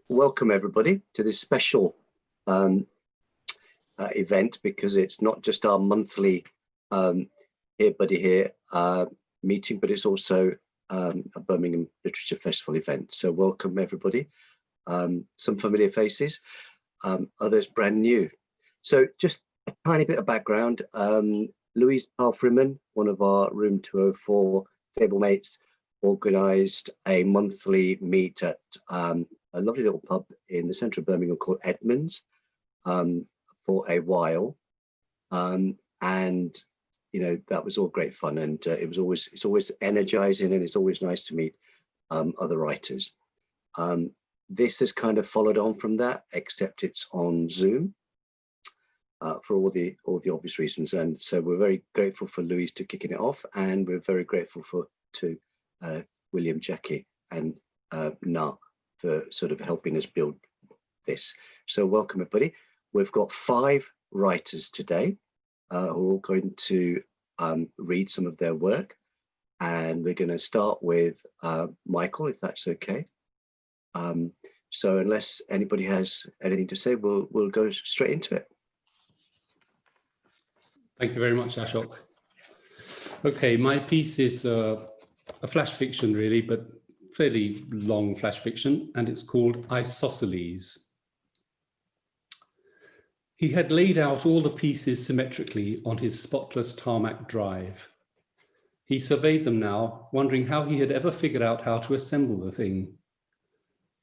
welcome everybody to this special event, because it's not just our monthly Here Buddy Here meeting, but it's also a Birmingham Literature Festival event. So welcome everybody. Some familiar faces, others brand new. So just a tiny bit of background. Louise Palfreeman, one of our Room 204 stablemates, organised a monthly meet at a lovely little pub in the centre of Birmingham called Edmonds for a while, and you know, that was all great fun, and it's always energising, and it's always nice to meet other writers. This has kind of followed on from that, except it's on Zoom for all the obvious reasons, and so we're very grateful for Louise to kicking it off, and we're very grateful to William, Jackie, and Na for sort of helping us build this. So welcome everybody. We've got 5 writers today who are all going to read some of their work, and we're going to start with Michael, if that's okay. So unless anybody has anything to say, we'll go straight into it. Thank you very much, Ashok. Okay, my piece is a flash fiction really, but fairly long flash fiction, and it's called Isosceles. He had laid out all the pieces symmetrically on his spotless tarmac drive. He surveyed them now, wondering how he had ever figured out how to assemble the thing.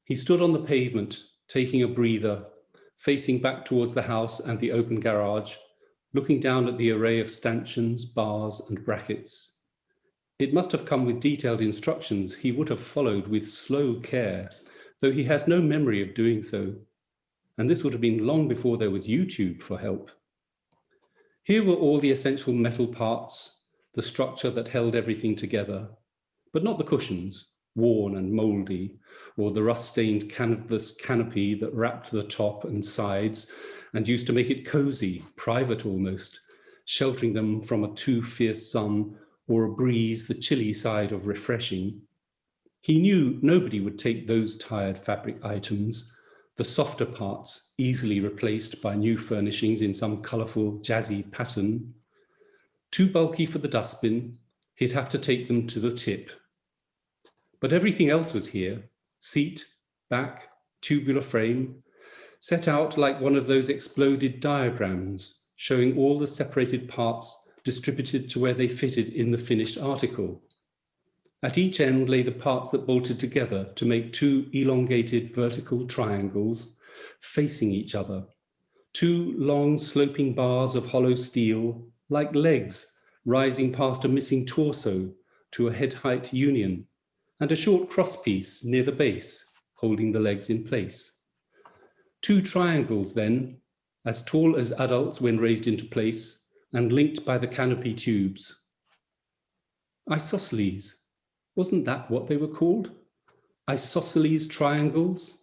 He stood on the pavement, taking a breather, facing back towards the house and the open garage, looking down at the array of stanchions, bars, and brackets. It must have come with detailed instructions he would have followed with slow care, though he has no memory of doing so. And this would have been long before there was YouTube for help. Here were all the essential metal parts, the structure that held everything together, but not the cushions, worn and mouldy, or the rust-stained canvas canopy that wrapped the top and sides and used to make it cozy, private almost, sheltering them from a too fierce sun or a breeze the chilly side of refreshing. He knew nobody would take those tired fabric items, the softer parts easily replaced by new furnishings in some colourful, jazzy pattern. Too bulky for the dustbin, he'd have to take them to the tip. But everything else was here, seat, back, tubular frame, set out like one of those exploded diagrams, showing all the separated parts distributed to where they fitted in the finished article. At each end lay the parts that bolted together to make 2 elongated vertical triangles facing each other, 2 long sloping bars of hollow steel, like legs rising past a missing torso to a head height union, and a short crosspiece near the base, holding the legs in place. 2 triangles then, as tall as adults when raised into place, and linked by the canopy tubes. Isosceles, wasn't that what they were called? Isosceles triangles?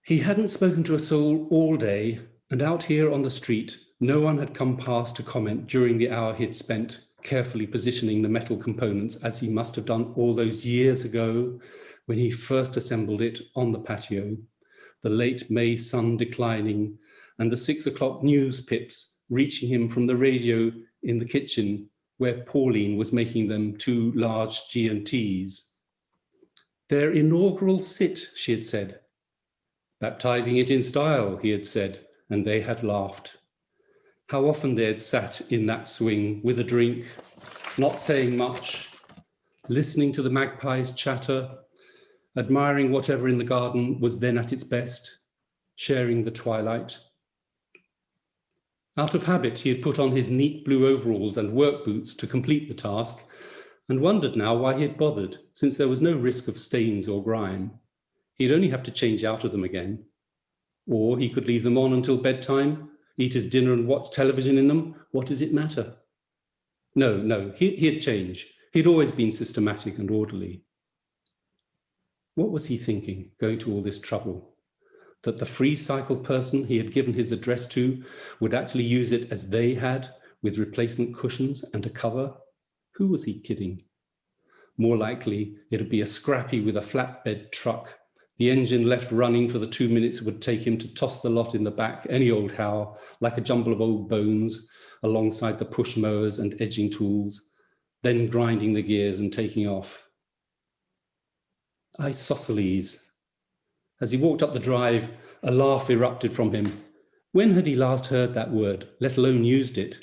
He hadn't spoken to a soul all day, and out here on the street, no one had come past to comment during the hour he'd spent carefully positioning the metal components, as he must have done all those years ago when he first assembled it on the patio, the late May sun declining, and the 6 o'clock news pips reaching him from the radio in the kitchen where Pauline was making them 2 large G&Ts. Their inaugural sit, she had said. Baptizing it in style, he had said, and they had laughed. How often they had sat in that swing with a drink, not saying much, listening to the magpies chatter, admiring whatever in the garden was then at its best, sharing the twilight. Out of habit, he had put on his neat blue overalls and work boots to complete the task, and wondered now why he had bothered, since there was no risk of stains or grime. He'd only have to change out of them again. Or he could leave them on until bedtime, eat his dinner and watch television in them. What did it matter? No, he'd change. He'd always been systematic and orderly. What was he thinking, going to all this trouble? That the free cycle person he had given his address to would actually use it as they had, with replacement cushions and a cover? Who was he kidding? More likely, it'd be a scrappy with a flatbed truck, the engine left running for the 2 minutes it would take him to toss the lot in the back, any old how, like a jumble of old bones, alongside the push mowers and edging tools, then grinding the gears and taking off. Isosceles. As he walked up the drive, a laugh erupted from him. When had he last heard that word, let alone used it?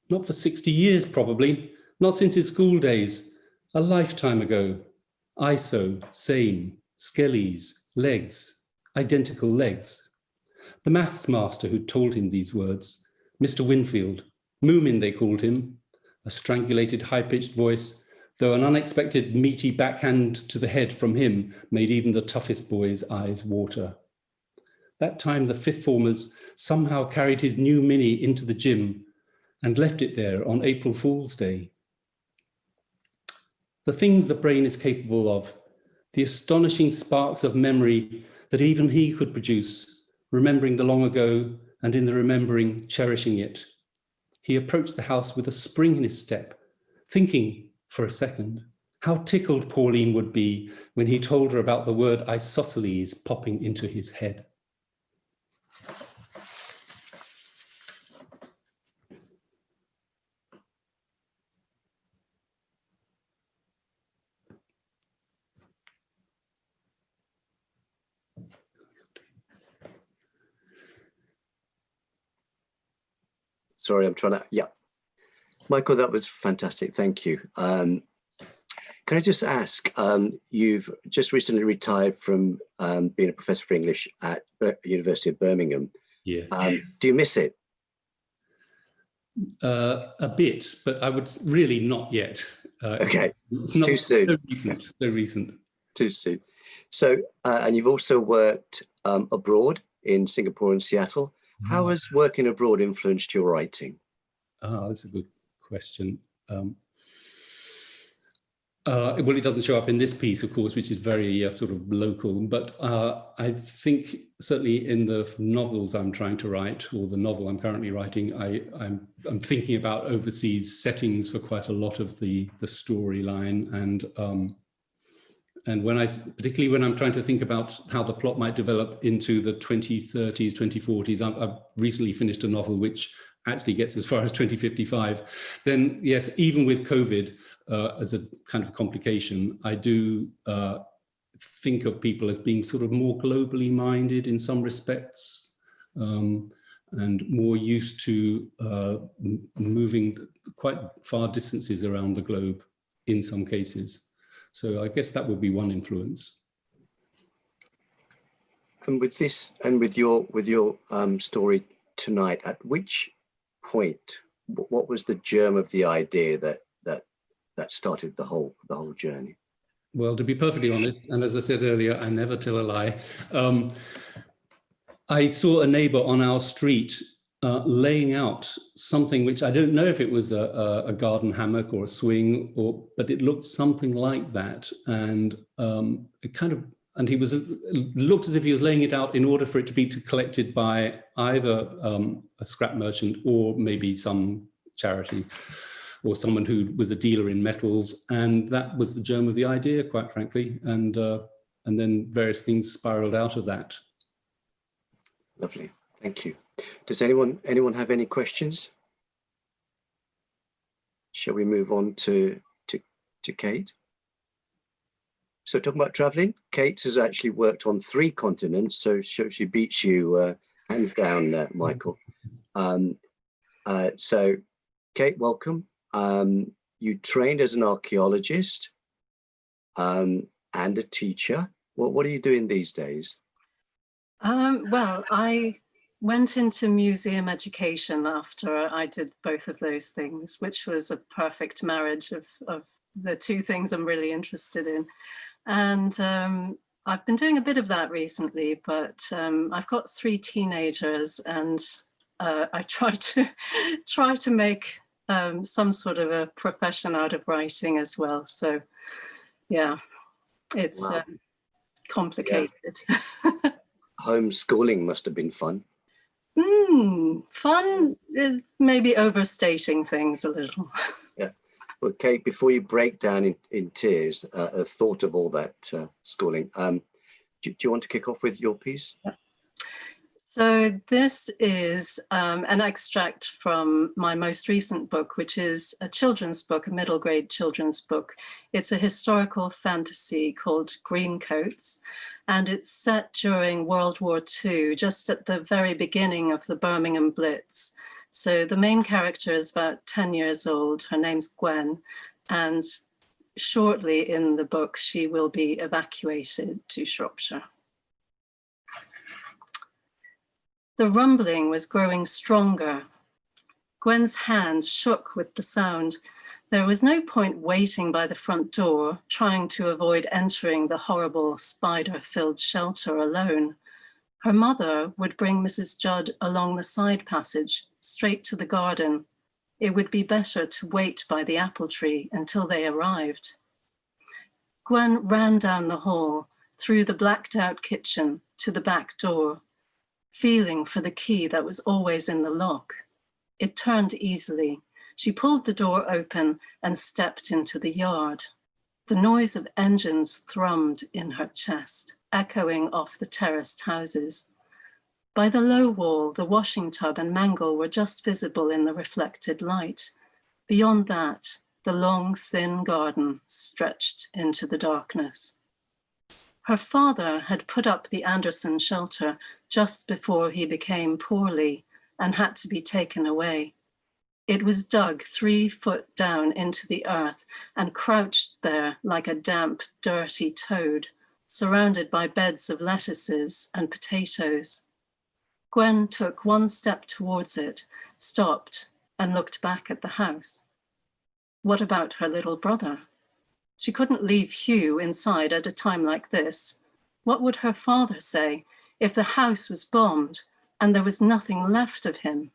Not for 60 years, probably. Not since his school days. A lifetime ago. Iso, same, skellies, legs, identical legs. The maths master who told him these words, Mr. Winfield, Moomin they called him, a strangulated high-pitched voice, though an unexpected meaty backhand to the head from him made even the toughest boy's eyes water. That time the fifth formers somehow carried his new Mini into the gym and left it there on April Fool's Day. The things the brain is capable of, the astonishing sparks of memory that even he could produce, remembering the long ago and in the remembering, cherishing it. He approached the house with a spring in his step, thinking for a second how tickled Pauline would be when he told her about the word isosceles popping into his head. Sorry, I'm trying to, yeah. Michael, that was fantastic. Thank you. Can I just ask, you've just recently retired from being a professor of English at the University of Birmingham. Yes. Do you miss it? A bit, but I would really not yet. Okay, it's too soon. So recent. Too soon. So, and you've also worked abroad in Singapore and Seattle. How has working abroad influenced your writing? That's a good question. Well, it doesn't show up in this piece, of course, which is very sort of local, but I think certainly in the novels I'm trying to write, or the novel I'm currently writing, I'm thinking about overseas settings for quite a lot of the storyline, and particularly when I'm trying to think about how the plot might develop into the 2030s, 2040s, I've recently finished a novel which actually gets as far as 2055, then yes, even with COVID as a kind of complication, I do think of people as being sort of more globally minded in some respects, and more used to moving quite far distances around the globe in some cases. So I guess that would be one influence. And with this, and with your story tonight, at which point, what was the germ of the idea that started the whole journey? Well, to be perfectly honest, and as I said earlier, I never tell a lie. I saw a neighbor on our street laying out something which I don't know if it was a garden hammock or a swing, but it looked something like that, and and he looked as if he was laying it out in order for it to be collected by either a scrap merchant or maybe some charity or someone who was a dealer in metals, and that was the germ of the idea, quite frankly, and then various things spiraled out of that. Lovely, thank you. Does anyone have any questions? Shall we move on to Kate? So talking about traveling, Kate has actually worked on 3 continents, so she beats you hands down, Michael. So Kate, welcome. You trained as an archaeologist and a teacher. What are you doing these days? Well, I went into museum education after I did both of those things, which was a perfect marriage of the 2 things I'm really interested in. And I've been doing a bit of that recently, but I've got 3 teenagers, and I try to make some sort of a profession out of writing as well. So yeah, it's Wow. complicated. Yeah. Homeschooling must have been fun. Fun, maybe overstating things a little. Yeah. Well, Kate, before you break down in tears, a thought of all that schooling, do you want to kick off with your piece? So this is an extract from my most recent book, which is a children's book, a middle grade children's book. It's a historical fantasy called Greencoats, and it's set during World War II, just at the very beginning of the Birmingham Blitz. So the main character is about 10 years old. Her name's Gwen, and shortly in the book, she will be evacuated to Shropshire. The rumbling was growing stronger. Gwen's hand shook with the sound. There was no point waiting by the front door, trying to avoid entering the horrible spider-filled shelter alone. Her mother would bring Mrs. Judd along the side passage, straight to the garden. It would be better to wait by the apple tree until they arrived. Gwen ran down the hall, through the blacked-out kitchen, to the back door, feeling for the key that was always in the lock. It turned easily. She pulled the door open and stepped into the yard. The noise of engines thrummed in her chest, echoing off the terraced houses. By the low wall, the washing tub and mangle were just visible in the reflected light. Beyond that, the long, thin garden stretched into the darkness. Her father had put up the Anderson shelter just before he became poorly and had to be taken away. It was dug 3 foot down into the earth and crouched there like a damp, dirty toad, surrounded by beds of lettuces and potatoes. Gwen took 1 step towards it, stopped, and looked back at the house. What about her little brother? She couldn't leave Hugh inside at a time like this. What would her father say if the house was bombed and there was nothing left of him?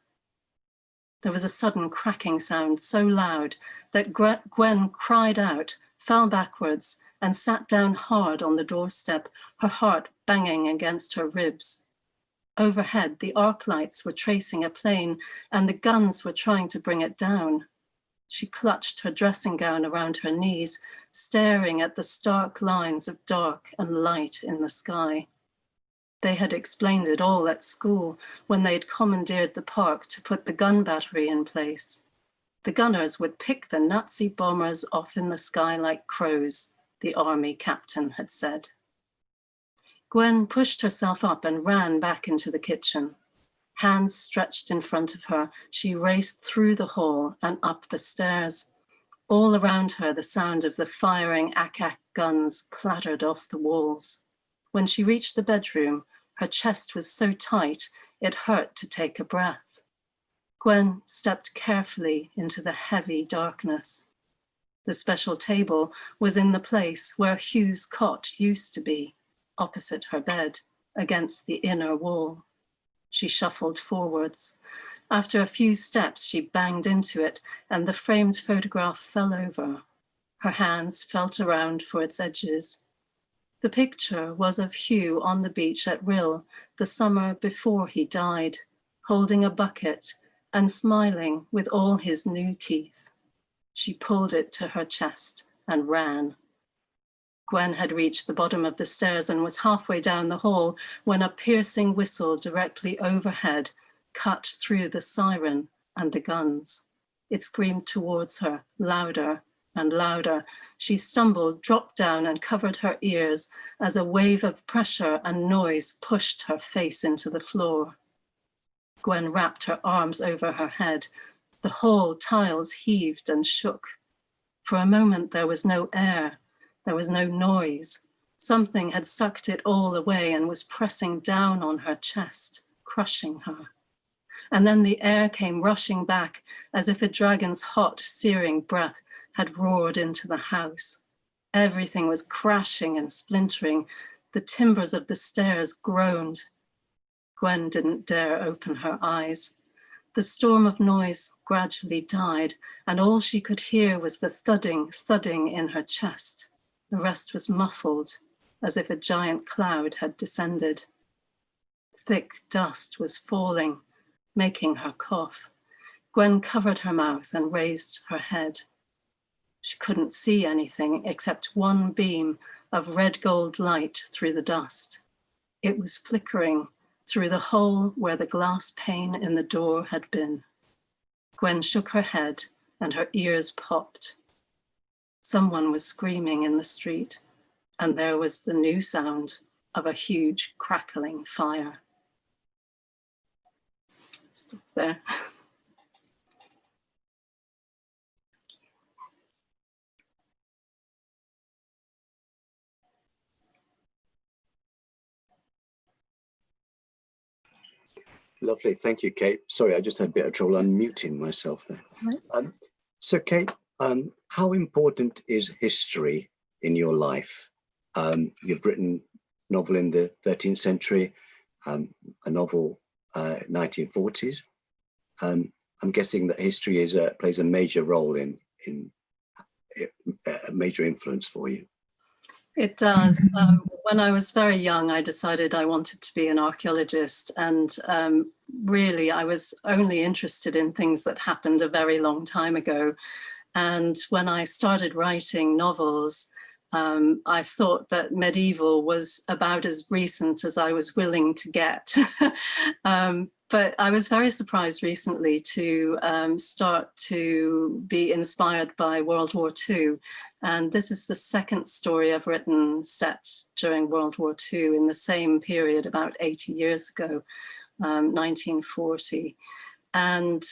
There was a sudden cracking sound so loud that Gwen cried out, fell backwards, and sat down hard on the doorstep, her heart banging against her ribs. Overhead, the arc lights were tracing a plane and the guns were trying to bring it down. She clutched her dressing gown around her knees, staring at the stark lines of dark and light in the sky. They had explained it all at school when they'd commandeered the park to put the gun battery in place. The gunners would pick the Nazi bombers off in the sky like crows, the army captain had said. Gwen pushed herself up and ran back into the kitchen. Hands stretched in front of her, she raced through the hall and up the stairs. All around her, the sound of the firing ack-ack guns clattered off the walls. When she reached the bedroom, her chest was so tight it hurt to take a breath. Gwen stepped carefully into the heavy darkness. The special table was in the place where Hugh's cot used to be, opposite her bed, against the inner wall. She shuffled forwards. After a few steps, she banged into it, and the framed photograph fell over. Her hands felt around for its edges. The picture was of Hugh on the beach at Rhyl, the summer before he died, holding a bucket and smiling with all his new teeth. She pulled it to her chest and ran. Gwen had reached the bottom of the stairs and was halfway down the hall when a piercing whistle directly overhead cut through the siren and the guns. It screamed towards her, louder and louder. She stumbled, dropped down and covered her ears as a wave of pressure and noise pushed her face into the floor. Gwen wrapped her arms over her head. The hall tiles heaved and shook. For a moment there was no air. There was no noise. Something had sucked it all away and was pressing down on her chest, crushing her. And then the air came rushing back as if a dragon's hot, searing breath had roared into the house. Everything was crashing and splintering. The timbers of the stairs groaned. Gwen didn't dare open her eyes. The storm of noise gradually died, and all she could hear was the thudding in her chest. The rest was muffled, as if a giant cloud had descended. Thick dust was falling, making her cough. Gwen covered her mouth and raised her head. She couldn't see anything except one beam of red gold light through the dust. It was flickering through the hole where the glass pane in the door had been. Gwen shook her head and her ears popped. Someone was screaming in the street, and there was the new sound of a huge crackling fire. Stop there. Lovely, thank you, Kate. Sorry, I just had a bit of trouble unmuting myself there. Right. So, Kate, how important is history in your life? You've written a novel in the 13th century, a novel 1940s. I'm guessing that history is plays a major role in a major influence for you. It does. When I was very young, I decided I wanted to be an archaeologist, and really I was only interested in things that happened a very long time ago. And when I started writing novels, I thought that medieval was about as recent as I was willing to get. But I was very surprised recently to start to be inspired by World War II. And this is the second story I've written set during World War II in the same period, about 80 years ago, 1940. And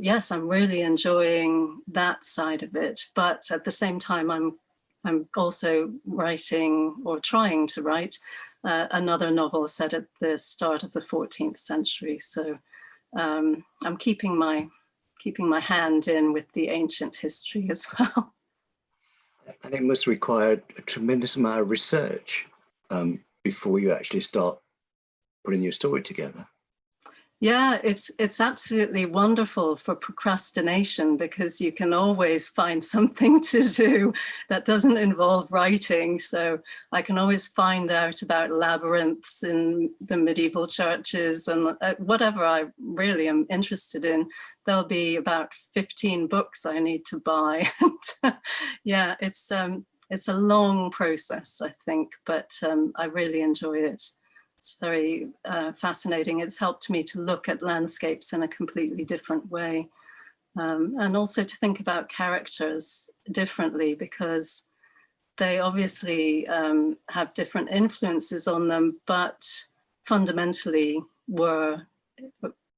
yes, I'm really enjoying that side of it. But at the same time, I'm also writing, or trying to write, another novel set at the start of the 14th century. So I'm keeping my hand in with the ancient history as well. And it must require a tremendous amount of research before you actually start putting your story together. Yeah, it's absolutely wonderful for procrastination, because you can always find something to do that doesn't involve writing. So I can always find out about labyrinths in the medieval churches, and whatever I really am interested in. There'll be about 15 books I need to buy. Yeah, it's a long process, I think, but I really enjoy it. It's very fascinating. It's helped me to look at landscapes in a completely different way, and also to think about characters differently, because they obviously have different influences on them, but fundamentally were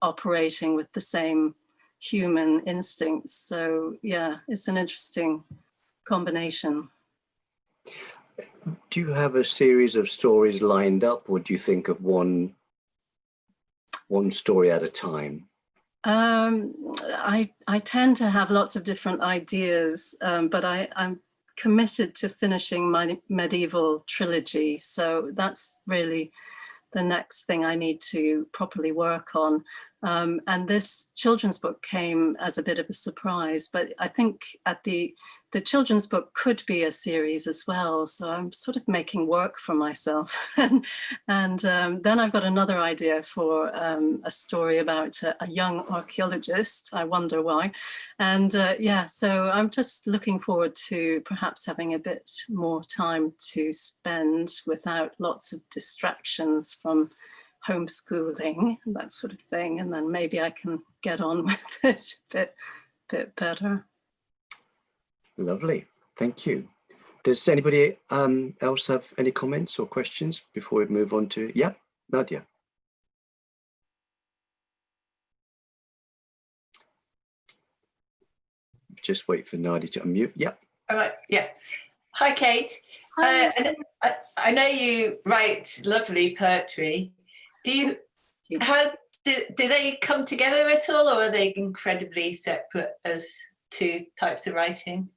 operating with the same human instincts. So yeah, it's an interesting combination. Do you have a series of stories lined up, or do you think of one story at a time? I tend to have lots of different ideas, but I'm committed to finishing my medieval trilogy. So that's really the next thing I need to properly work on. And this children's book came as a bit of a surprise, but I think the children's book could be a series as well. So I'm sort of making work for myself. and then I've got another idea for a story about a young archaeologist. I wonder why. And yeah, so I'm just looking forward to perhaps having a bit more time to spend without lots of distractions from homeschooling, that sort of thing. And then maybe I can get on with it a bit better. Lovely, thank you. Does anybody else have any comments or questions before we move on to, yeah, Nadia? Just wait for Nadia to unmute. Yeah. All right. Yeah. Hi, Kate. Hi. I know you write lovely poetry. Do they come together at all, or are they incredibly separate as two types of writing?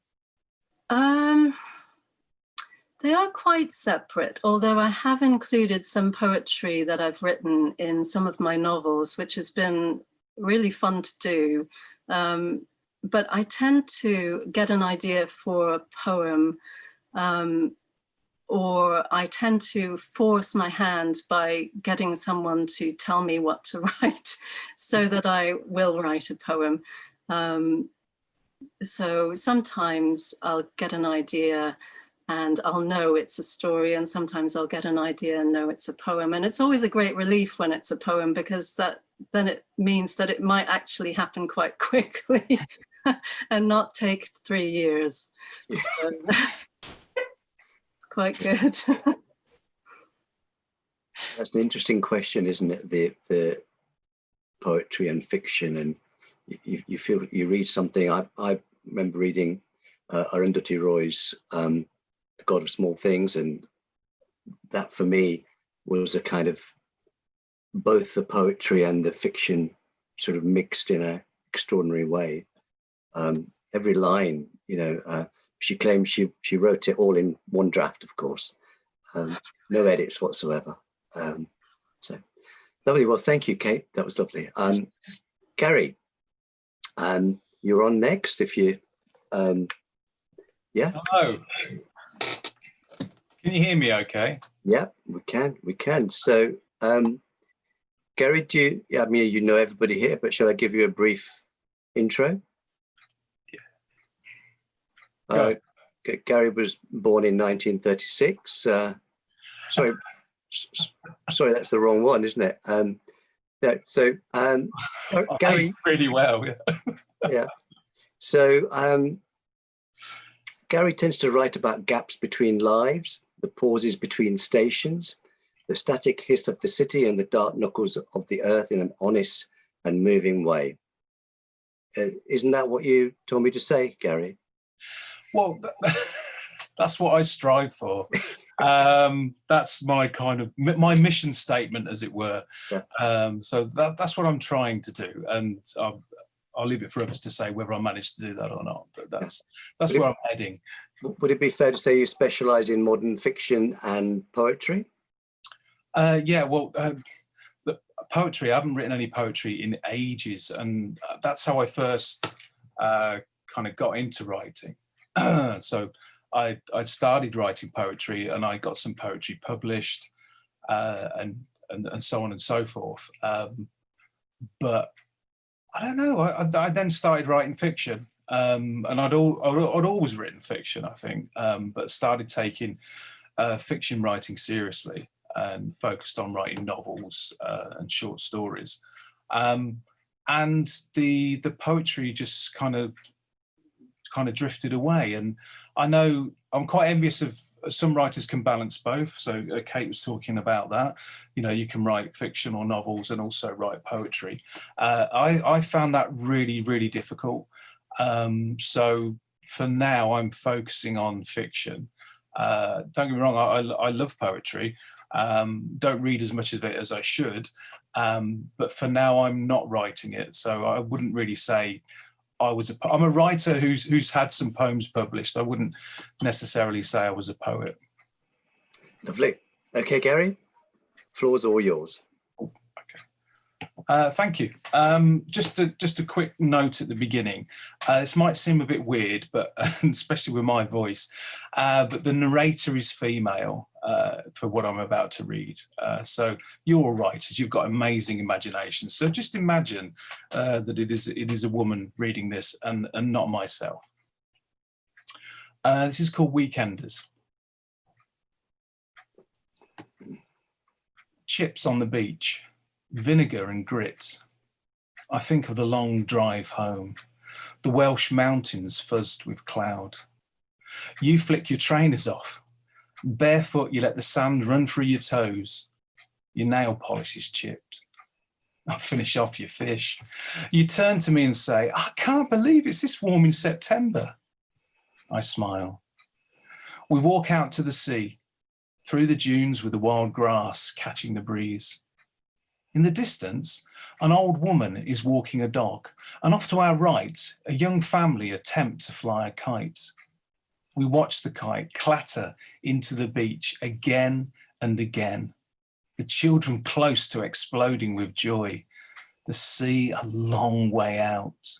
They are quite separate, although I have included some poetry that I've written in some of my novels, which has been really fun to do. But I tend to get an idea for a poem, or I tend to force my hand by getting someone to tell me what to write, so that I will write a poem. So sometimes I'll get an idea and I'll know it's a story, and sometimes I'll get an idea and know it's a poem. And it's always a great relief when it's a poem, because then it means that it might actually happen quite quickly and not take 3 years. So, it's quite good. That's an interesting question, isn't it? The poetry and fiction, and you feel, you read something. I remember reading Arundhati Roy's The God of Small Things, and that for me was a kind of both the poetry and the fiction sort of mixed in an extraordinary way. Every line, you know, she claims she wrote it all in one draft, of course, no edits whatsoever. So lovely. Well, thank you, Kate. That was lovely. Gary, you're on next. If you, yeah. Hello. Can you hear me okay? Yeah, we can. So, Gary, do you, yeah, I mean, you know everybody here, but shall I give you a brief intro? Yeah. Gary was born in 1936. Sorry, that's the wrong one, isn't it? No, so Gary, really well. Yeah. Yeah. So Gary tends to write about gaps between lives, the pauses between stations, the static hiss of the city and the dark knuckles of the earth in an honest and moving way. Isn't that what you told me to say, Gary? Well, that's what I strive for. That's my kind of my mission statement, as it were. Yeah. So that's what I'm trying to do, and I'll leave it for others to say whether I manage to do that or not. But that's where I'm heading. Would it be fair to say you specialise in modern fiction and poetry? Yeah. Well, poetry. I haven't written any poetry in ages, and that's how I first kind of got into writing. So I started writing poetry, and I got some poetry published, and so on and so forth. But I don't know. I then started writing fiction, and I'd always written fiction, I think, but started taking fiction writing seriously and focused on writing novels and short stories, and the poetry just kind of drifted away. And I know I'm quite envious of some writers can balance both. So Kate was talking about that. You know, you can write fiction or novels and also write poetry. I found that really, really difficult. So for now, I'm focusing on fiction. Don't get me wrong, I love poetry. Don't read as much of it as I should. But for now, I'm not writing it. So I wouldn't really say I'm a writer who's had some poems published. I wouldn't necessarily say I was a poet. Lovely. Okay, Gary, floor's all yours. Okay. Thank you. Just a quick note at the beginning. This might seem a bit weird, but especially with my voice, but the narrator is female for what I'm about to read. So you're writers, you've got amazing imagination. So just imagine that it is a woman reading this and not myself. This is called Weekenders. Chips on the beach, vinegar and grit. I think of the long drive home, the Welsh mountains fuzzed with cloud. You flick your trainers off. Barefoot, you let the sand run through your toes. Your nail polish is chipped. I'll finish off your fish. You turn to me and say, I can't believe it's this warm in September. I smile. We walk out to the sea, through the dunes with the wild grass catching the breeze. In the distance, an old woman is walking a dog, and off to our right, a young family attempt to fly a kite. We watch the kite clatter into the beach again and again, the children close to exploding with joy, the sea a long way out.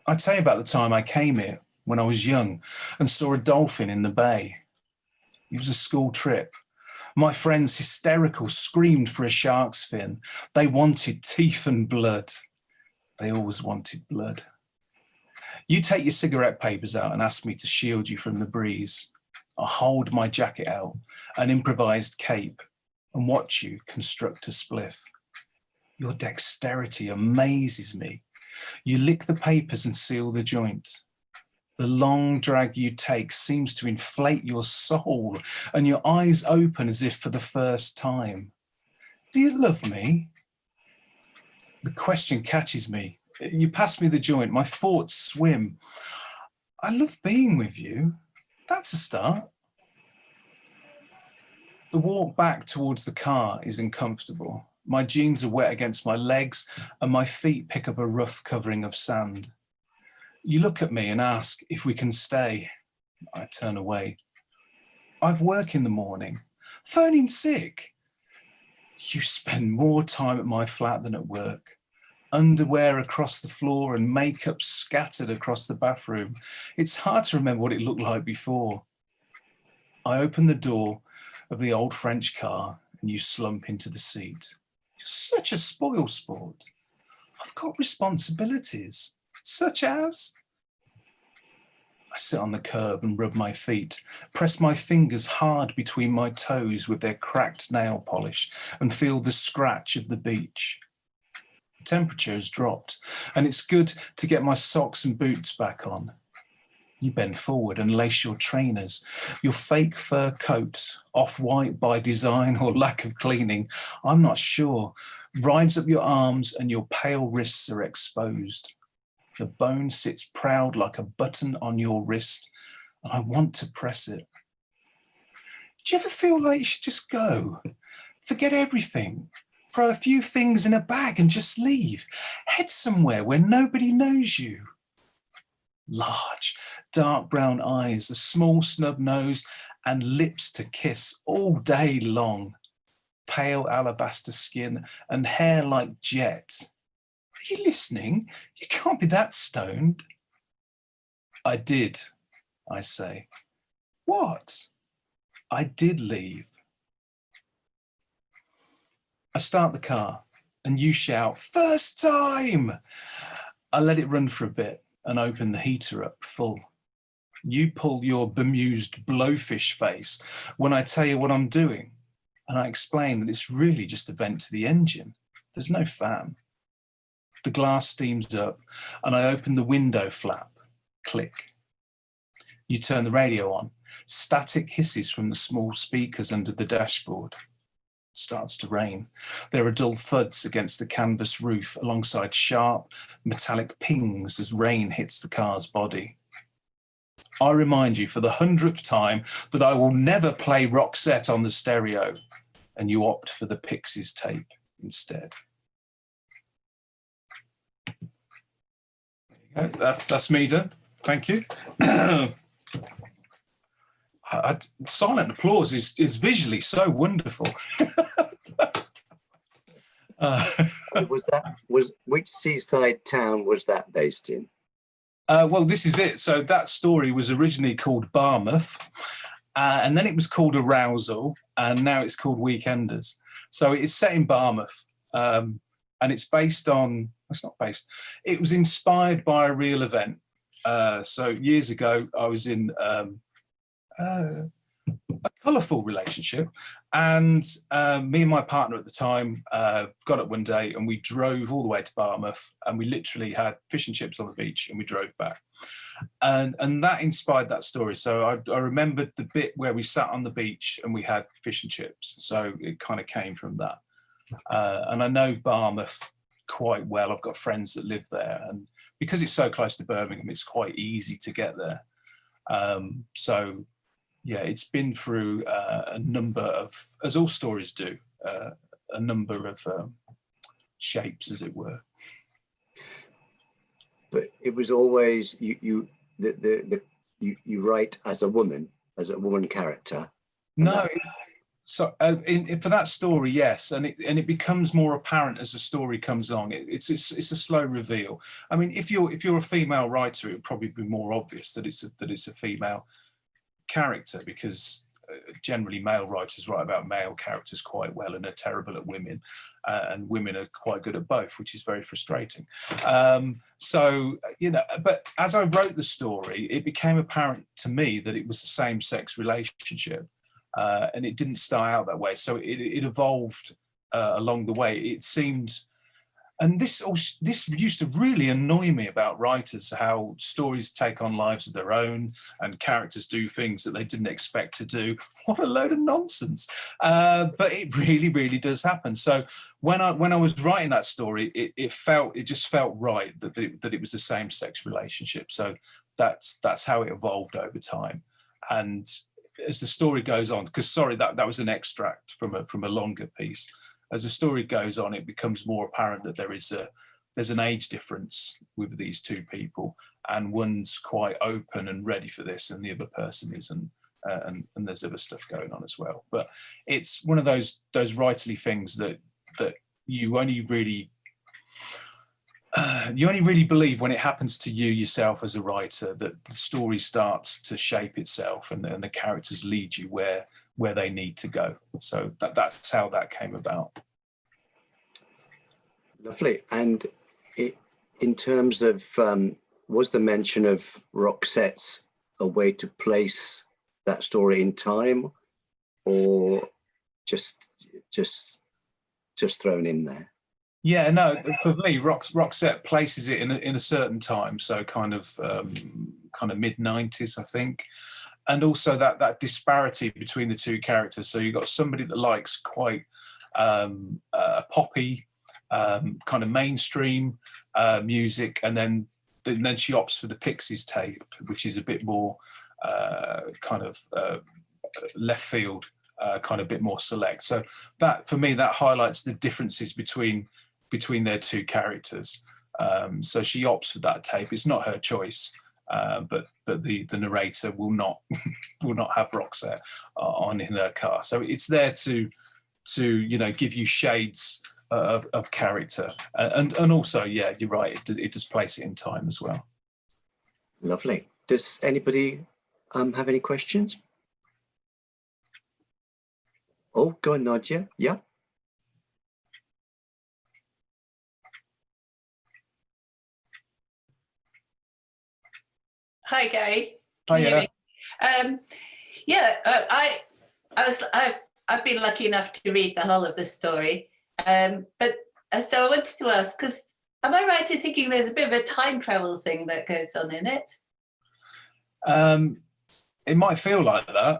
I tell you about the time I came here when I was young and saw a dolphin in the bay. It was a school trip. My friends, hysterical, screamed for a shark's fin. They wanted teeth and blood. They always wanted blood. You take your cigarette papers out and ask me to shield you from the breeze. I hold my jacket out, an improvised cape, and watch you construct a spliff. Your dexterity amazes me. You lick the papers and seal the joint. The long drag you take seems to inflate your soul, and your eyes open as if for the first time. Do you love me? The question catches me. You pass me the joint, my thoughts swim. I love being with you. That's a start. The walk back towards the car is uncomfortable. My jeans are wet against my legs and my feet pick up a rough covering of sand. You look at me and ask if we can stay. I turn away. I've work in the morning. Phone in sick. You spend more time at my flat than at work. Underwear across the floor and makeup scattered across the bathroom. It's hard to remember what it looked like before. I open the door of the old French car and you slump into the seat. You're such a spoil sport. I've got responsibilities, such as... I sit on the curb and rub my feet, press my fingers hard between my toes with their cracked nail polish and feel the scratch of the beach. The temperature has dropped and it's good to get my socks and boots back on. You bend forward and lace your trainers. Your fake fur coat, off-white by design or lack of cleaning, I'm not sure, rides up your arms and your pale wrists are exposed. The bone sits proud like a button on your wrist, and I want to press it. Do you ever feel like you should just go? Forget everything. Throw a few things in a bag and just leave. Head somewhere where nobody knows you. Large, dark brown eyes, a small snub nose, and lips to kiss all day long. Pale alabaster skin and hair like jet. Are you listening? You can't be that stoned. I did, I say. What? I did leave. I start the car and you shout, first time! I let it run for a bit and open the heater up full. You pull your bemused blowfish face when I tell you what I'm doing, and I explain that it's really just a vent to the engine. There's no fan. The glass steams up and I open the window flap. Click. You turn the radio on. Static hisses from the small speakers under the dashboard. It starts to rain. There are dull thuds against the canvas roof alongside sharp metallic pings as rain hits the car's body. I remind you for the 100th time that I will never play Roxette on the stereo, and you opt for the Pixies tape instead. That's me done. Thank you. Silent applause is visually so wonderful. Which seaside town was that based in? Well, this is it. So that story was originally called Barmouth, and then it was called Arousal, and now it's called Weekenders. So it's set in Barmouth, and it's based on. It's not based. It was inspired by a real event. So years ago, I was in a colourful relationship, and me and my partner at the time got up one day and we drove all the way to Barmouth, and we literally had fish and chips on the beach and we drove back, and that inspired that story. So I remembered the bit where we sat on the beach and we had fish and chips, so it kind of came from that. And I know Barmouth quite well. I've got friends that live there, and because it's so close to Birmingham, it's quite easy to get there. So yeah, it's been through a number of, as all stories do, a number of shapes, as it were. But it was always you write as a woman character. No, so for that story, yes, and it becomes more apparent as the story comes on. It's a slow reveal. I mean, if you're a female writer, it would probably be more obvious that it's a female character, because generally male writers write about male characters quite well and are terrible at women, and women are quite good at both, which is very frustrating. So, you know, but as I wrote the story, it became apparent to me that it was a same-sex relationship, and it didn't start out that way. So it evolved along the way. It seemed, and this used to really annoy me about writers, how stories take on lives of their own and characters do things that they didn't expect to do. What a load of nonsense. But it really, really does happen. So when I was writing that story, it just felt right that it was the same-sex relationship. So that's how it evolved over time. And as the story goes on, because sorry, that was an extract from a longer piece. As the story goes on, it becomes more apparent that there's an age difference with these two people, and one's quite open and ready for this, and the other person isn't, and there's other stuff going on as well. But it's one of those writerly things that you only really believe when it happens to you yourself as a writer, that the story starts to shape itself and the characters lead you where they need to go. So that's how that came about. Lovely. And in terms of, was the mention of Roxette's a way to place that story in time, or just thrown in there? Yeah, no, for me, Roxette places it in a certain time, so kind of mid-90s, I think. And also that disparity between the two characters. So you've got somebody that likes quite poppy, kind of mainstream music, and then she opts for the Pixies tape, which is a bit more kind of left field, kind of a bit more select. So that, for me, that highlights the differences between their two characters. So she opts for that tape. It's not her choice. But the narrator will not have Roxette on in her car. So it's there to give you shades of character, and also, yeah, you're right, it does place it in time as well. Lovely. Does anybody have any questions? Oh, go on, Nadia. Yeah. Hi, Gary. Hi, yeah. I've been lucky enough to read the whole of the story, but so I wanted to ask, because am I right in thinking there's a bit of a time travel thing that goes on in it? It might feel like that.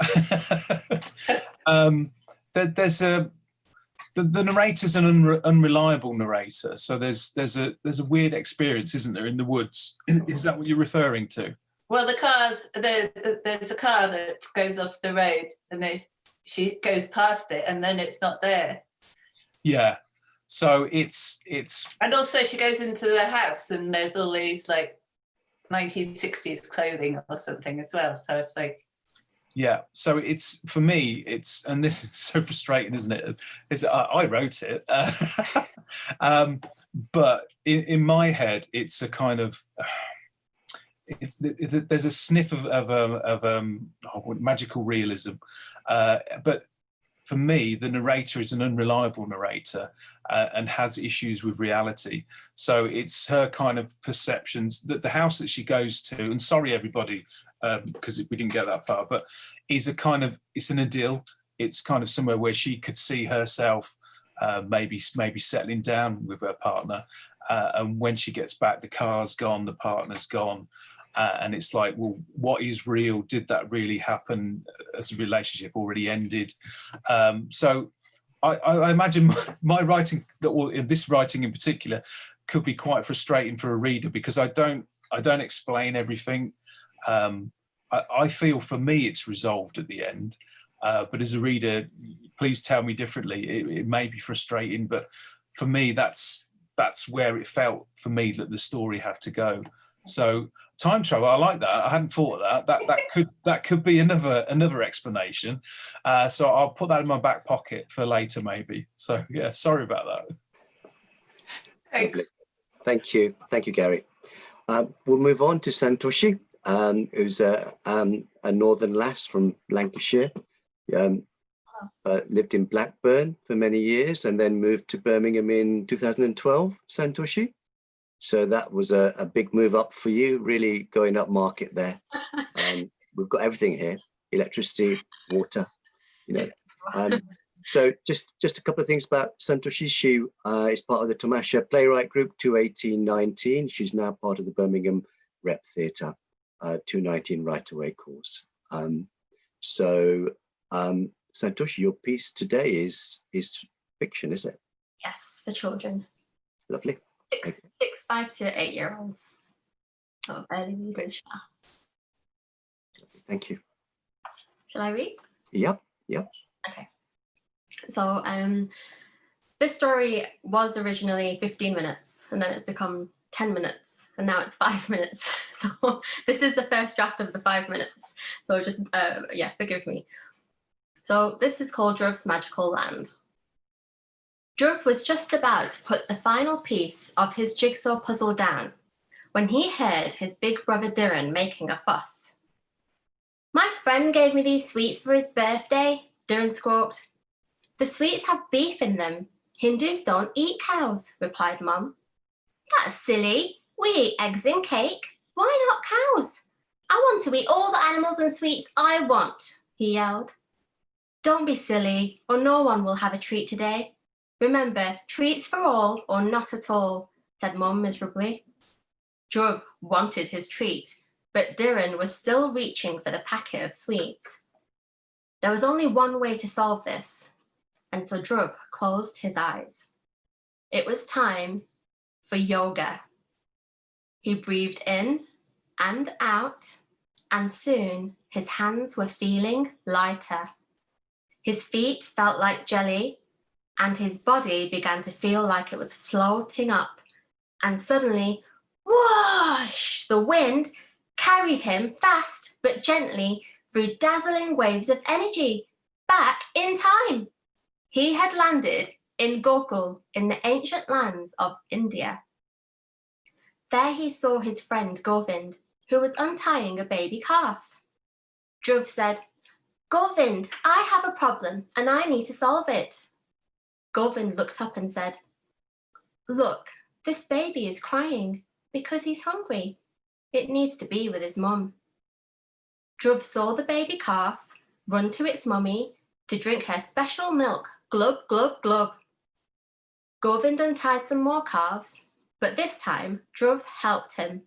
The narrator's an unreliable narrator, so there's a weird experience, isn't there, in the woods? Is that what you're referring to? Well, there's a car that goes off the road, and she goes past it, and then it's not there. Yeah, so it's. And also, she goes into the house, and there's all these like 1960s clothing or something as well. So it's like. Yeah, so it's, for me, it's, and this is so frustrating, isn't it? I wrote it, but in my head, it's a kind of. There's a sniff of magical realism, but for me, the narrator is an unreliable narrator and has issues with reality. So it's her kind of perceptions that the house that she goes to, and sorry everybody, because we didn't get that far, but is a kind of, it's an idyll. It's kind of somewhere where she could see herself maybe settling down with her partner, and when she gets back, the car's gone, the partner's gone. And it's like, well, what is real? Did that really happen? As a relationship already ended? So I imagine my writing, or this writing in particular, could be quite frustrating for a reader, because I don't explain everything. I feel for me it's resolved at the end, but as a reader, please tell me differently. It may be frustrating, but for me, that's where it felt for me that the story had to go. So time travel, I like that. I hadn't thought of that. That could be another explanation. So I'll put that in my back pocket for later, maybe. So yeah, sorry about that. Thanks. Thank you, Gary. We'll move on to Santoshi, who's a northern lass from Lancashire. Lived in Blackburn for many years and then moved to Birmingham in 2012, Santoshi. So that was a big move up for you, really going up market there. We've got everything here, electricity, water, you know. So just a couple of things about Santoshi. She is part of the Tamasha Playwright Group 21819. She's now part of the Birmingham Rep Theatre 219 Right Away course. Santoshi, your piece today is fiction, is it? Yes, for children. Lovely. 5 to 8 year olds. So early readers. Thank you. Shall I read? Yep. Okay. So this story was originally 15 minutes and then it's become 10 minutes and now it's 5 minutes. So this is the first draft of the 5 minutes. So just, forgive me. So this is called Druv's Magical Land. Druv was just about to put the final piece of his jigsaw puzzle down when he heard his big brother Dhiren making a fuss. My friend gave me these sweets for his birthday, Dhiren squawked. The sweets have beef in them. Hindus don't eat cows, replied Mum. That's silly. We eat eggs in cake. Why not cows? I want to eat all the animals and sweets I want, he yelled. Don't be silly, or no one will have a treat today. Remember, treats for all or not at all, said Mum miserably. Druv wanted his treat, but Dhiren was still reaching for the packet of sweets. There was only one way to solve this, and so Druv closed his eyes. It was time for yoga. He breathed in and out, and soon his hands were feeling lighter. His feet felt like jelly, and his body began to feel like it was floating up. And suddenly, whoosh, the wind carried him fast but gently through dazzling waves of energy, back in time. He had landed in Gokul in the ancient lands of India. There he saw his friend Govind, who was untying a baby calf. Dhruv said, Govind, I have a problem and I need to solve it. Govind looked up and said, Look, this baby is crying because he's hungry. It needs to be with his mum. Dhruv saw the baby calf run to its mummy to drink her special milk, glub, glub, glub. Govind untied some more calves, but this time Dhruv helped him.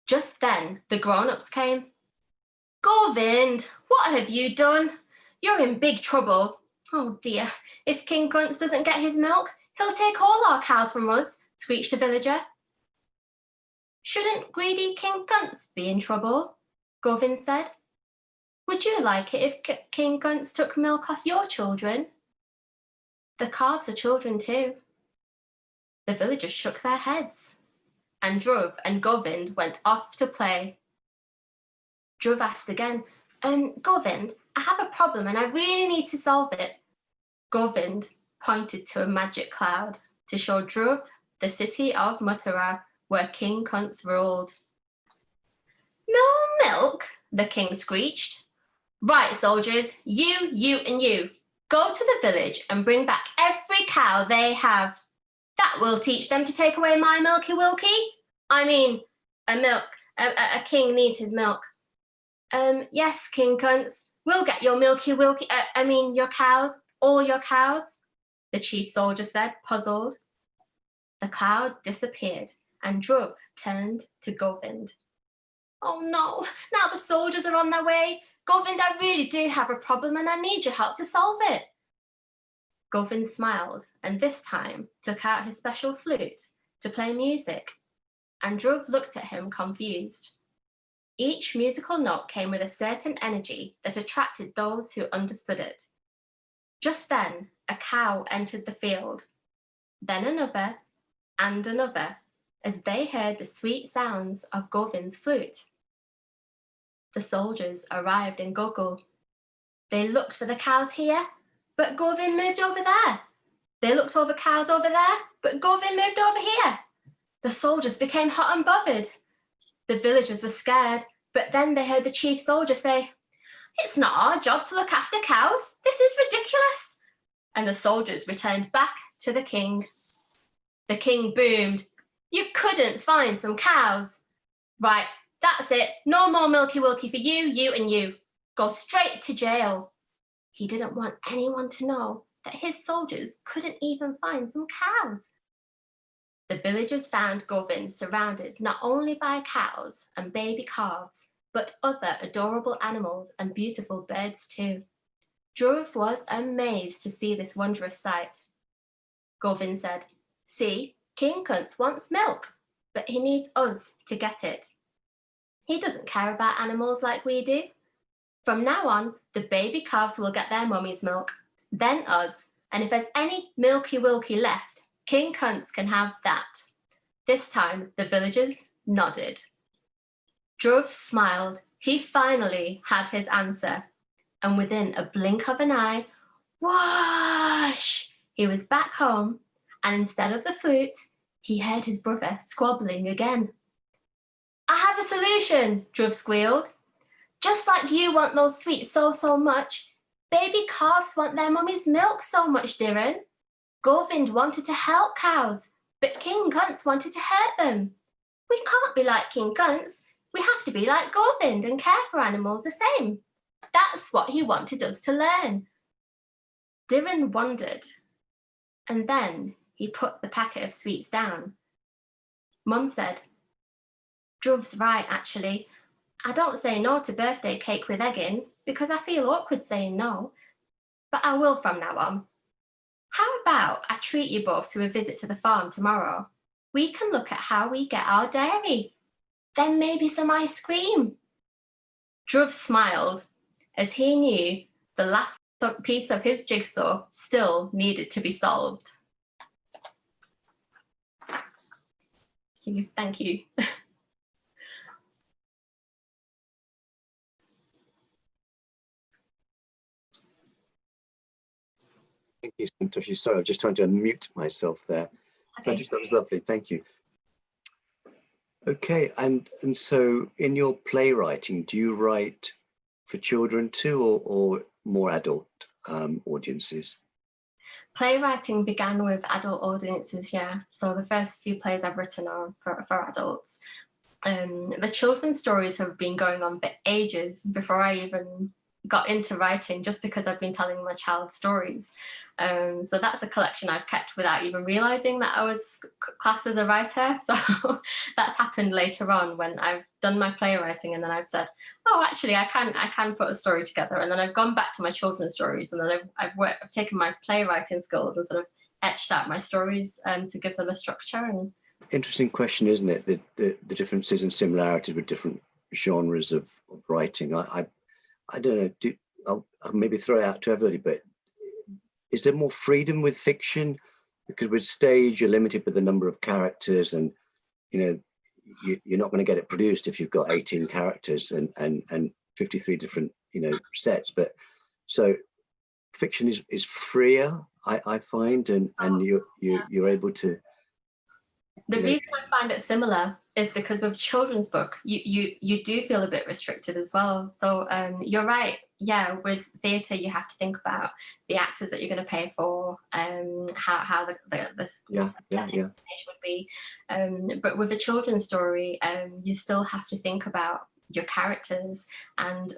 Just then the grown-ups came. Govind, what have you done? You're in big trouble. Oh dear, if King Kunz doesn't get his milk, he'll take all our cows from us, screeched a villager. Shouldn't greedy King Kunz be in trouble? Govind said. Would you like it if King Kunz took milk off your children? The calves are children too. The villagers shook their heads, and Dhruv and Govind went off to play. Dhruv asked again, Govind, I have a problem and I really need to solve it. Govind pointed to a magic cloud to show Dhruv the city of Mathura where King Kunz ruled. No milk, the king screeched. Right, soldiers, you, and you, go to the village and bring back every cow they have. That will teach them to take away my milky wilky. I mean, a king needs his milk. Yes, King Kunz, we'll get your milky wilky, your cows, all your cows, the chief soldier said, puzzled. The cloud disappeared and Dhruv turned to Govind. Oh no, now the soldiers are on their way. Govind, I really do have a problem and I need your help to solve it. Govind smiled and this time took out his special flute to play music, and Dhruv looked at him confused. Each musical note came with a certain energy that attracted those who understood it. Just then, a cow entered the field, then another and another, as they heard the sweet sounds of Govind's flute. The soldiers arrived in Gokul. They looked for the cows here, but Govind moved over there. They looked over cows over there, but Govind moved over here. The soldiers became hot and bothered. The villagers were scared, but then they heard the chief soldier say, It's not our job to look after cows. This is ridiculous. And the soldiers returned back to the king. The king boomed, you couldn't find some cows. Right, that's it. No more Milky Wilky for you, you and you. Go straight to jail. He didn't want anyone to know that his soldiers couldn't even find some cows. The villagers found Govind surrounded not only by cows and baby calves, but other adorable animals and beautiful birds too. Dhruv was amazed to see this wondrous sight. Govind said, see, King Kuntz wants milk, but he needs us to get it. He doesn't care about animals like we do. From now on, the baby calves will get their mummy's milk, then us, and if there's any Milky Wilky left, King Kuntz can have that. This time, the villagers nodded. Dhruv smiled. He finally had his answer. And within a blink of an eye, whoosh, he was back home, and instead of the flute, he heard his brother squabbling again. I have a solution, Dhruv squealed. Just like you want those sweets so much, baby calves want their mummy's milk so much, Dhiren. Govind wanted to help cows, but King Kuntz wanted to hurt them. We can't be like King Kuntz. We have to be like Govind and care for animals the same. That's what he wanted us to learn. Dhiren wondered, and then he put the packet of sweets down. Mum said, Dhruv's right, actually. I don't say no to birthday cake with egg in because I feel awkward saying no, but I will from now on. How about I treat you both to a visit to the farm tomorrow? We can look at how we get our dairy. Then maybe some ice cream. Dhruv smiled as he knew the last piece of his jigsaw still needed to be solved. Thank you. Thank you, Santoshi. Sorry, I'm just trying to unmute myself there. Okay. Santoshi, that was lovely. Thank you. Okay, and so in your playwriting, do you write for children too, or more adult audiences? Playwriting began with adult audiences, yeah. So the first few plays I've written are for adults. The children's stories have been going on for ages before I even got into writing, just because I've been telling my child stories. So that's a collection I've kept without even realizing that I was classed as a writer. So that's happened later on when I've done my playwriting, and then I've said, oh, actually I can put a story together. And then I've gone back to my children's stories, and then I've taken my playwriting skills and sort of etched out my stories to give them a structure. And interesting question, isn't it? The differences and similarities with different genres of writing. I don't know, I'll maybe throw it out to everybody, but is there more freedom with fiction? Because with stage, you're limited by the number of characters, and you're not going to get it produced if you've got 18 characters and 53 different sets. But so fiction is freer, I find, and you're able to. The reason I find it similar is because with a children's book, you do feel a bit restricted as well. So you're right. Yeah, with theatre, you have to think about the actors that you're going to pay for, how the would be. But with a children's story, you still have to think about your characters, and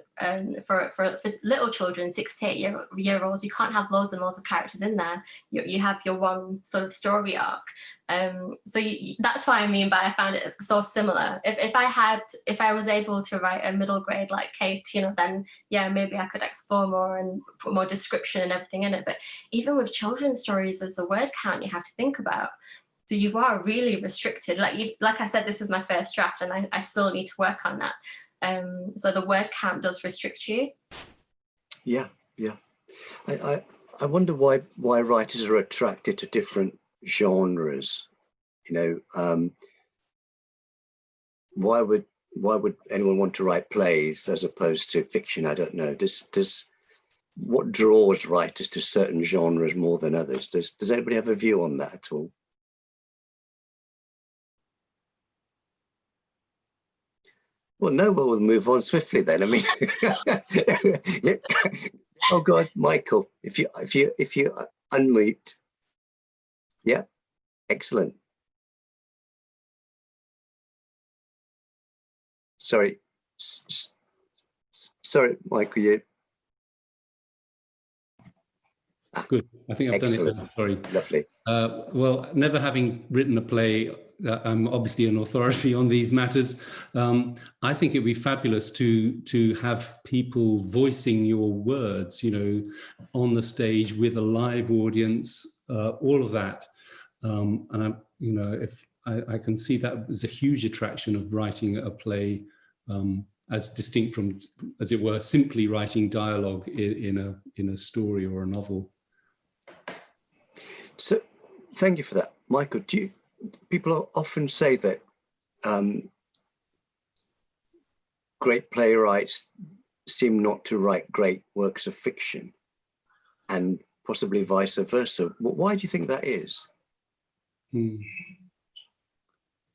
for little children, 6 to 8 year olds, you can't have loads and loads of characters in there. You have your one sort of story arc. So that's what I mean by I found it so similar. If I was able to write a middle grade like Kate, then yeah, maybe I could explore more and put more description and everything in it. But even with children's stories, there's a word count you have to think about. So you are really restricted. Like I said, this is my first draft, and I still need to work on that. So the word count does restrict you. Yeah. I wonder why writers are attracted to different genres. Why would anyone want to write plays as opposed to fiction? I don't know. What draws writers to certain genres more than others? Does anybody have a view on that at all? Well, no, we'll move on swiftly then. I mean, oh God, Michael, if you unmute, yeah, excellent. Sorry, sorry, Michael, you. Good. I think I've Excellent. done it now. Sorry. Lovely. Well, never having written a play, I'm obviously an authority on these matters. I think it'd be fabulous to have people voicing your words, you know, on the stage with a live audience, all of that. And I, you know, if I can see that as a huge attraction of writing a play, as distinct from, as it were, simply writing dialogue in a story or a novel. So, thank you for that, Michael. People often say that great playwrights seem not to write great works of fiction, and possibly vice versa. Why do you think that is? Yeah,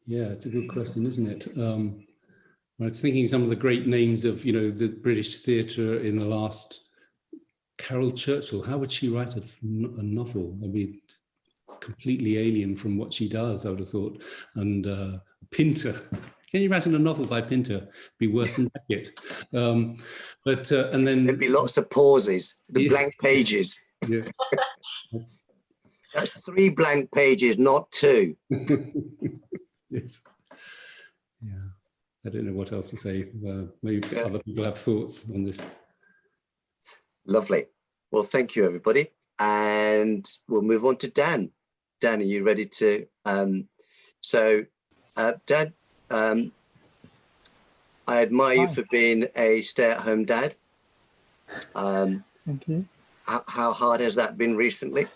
it's a good question, isn't it? I was thinking some of the great names of, you know, the British theatre in the last. Carol Churchill, how would she write a novel? I mean, completely alien from what she does, I would have thought. And Pinter, can you imagine a novel by Pinter? Be worse than Beckett. And then there'd be lots of pauses, the blank pages. Yeah. That's 3 blank pages, not 2. Yes. Yeah. I don't know what else to say. Maybe other people have thoughts on this. Lovely. Well, thank you, everybody. And we'll move on to Dan. Dan, are you ready to? Dan, I admire you for being a stay-at-home dad. Thank you. How hard has that been recently?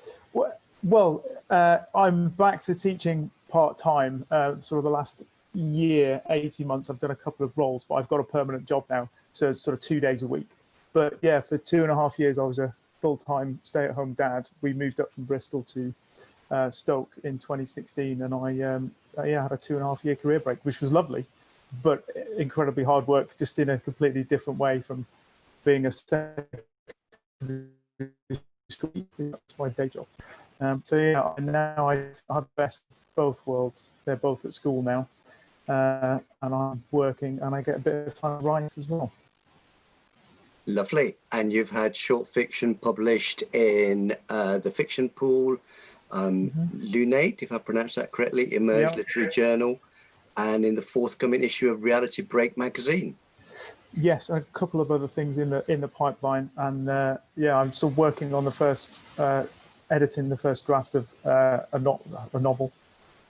Well, I'm back to teaching part-time. Sort of the last year, 18 months, I've done a couple of roles, but I've got a permanent job now. So it's sort of 2 days a week. But yeah, for 2.5 years, I was a full-time stay-at-home dad. We moved up from Bristol to Stoke in 2016, and I had a 2.5-year career break, which was lovely, but incredibly hard work, just in a completely different way from being a secondary school. That's my day job. So yeah, now I have the best of both worlds. They're both at school now, and I'm working, and I get a bit of time to write as well. Lovely. And you've had short fiction published in the Fiction Pool, Lunate, if I pronounced that correctly, Emerge Literary Journal, and in the forthcoming issue of Reality Break magazine. Yes, a couple of other things in the pipeline, and yeah, I'm still working on the first, editing the first draft of a novel,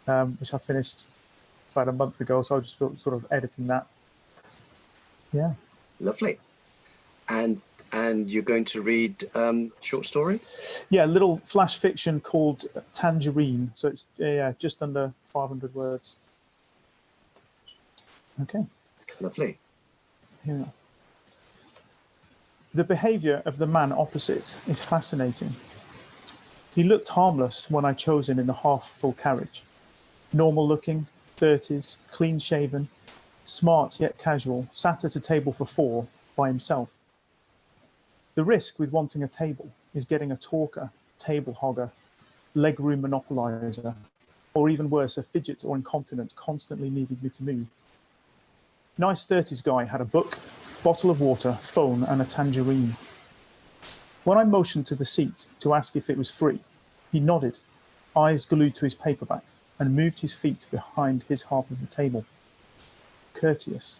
which I finished about a month ago. So I just sort of editing that. Yeah. Lovely. And you're going to read short story? Yeah, a little flash fiction called Tangerine. So it's just under 500 words. Okay. Lovely. Yeah. The behaviour of the man opposite is fascinating. He looked harmless when I chose him in the half-full carriage. Normal looking, 30s, clean shaven, smart yet casual, sat at a table for 4 by himself. The risk with wanting a table is getting a talker, table hogger, legroom monopoliser, or even worse, a fidget or incontinent constantly needing me to move. Nice 30s guy had a book, bottle of water, phone, and a tangerine. When I motioned to the seat to ask if it was free, he nodded, eyes glued to his paperback, and moved his feet behind his half of the table. Courteous.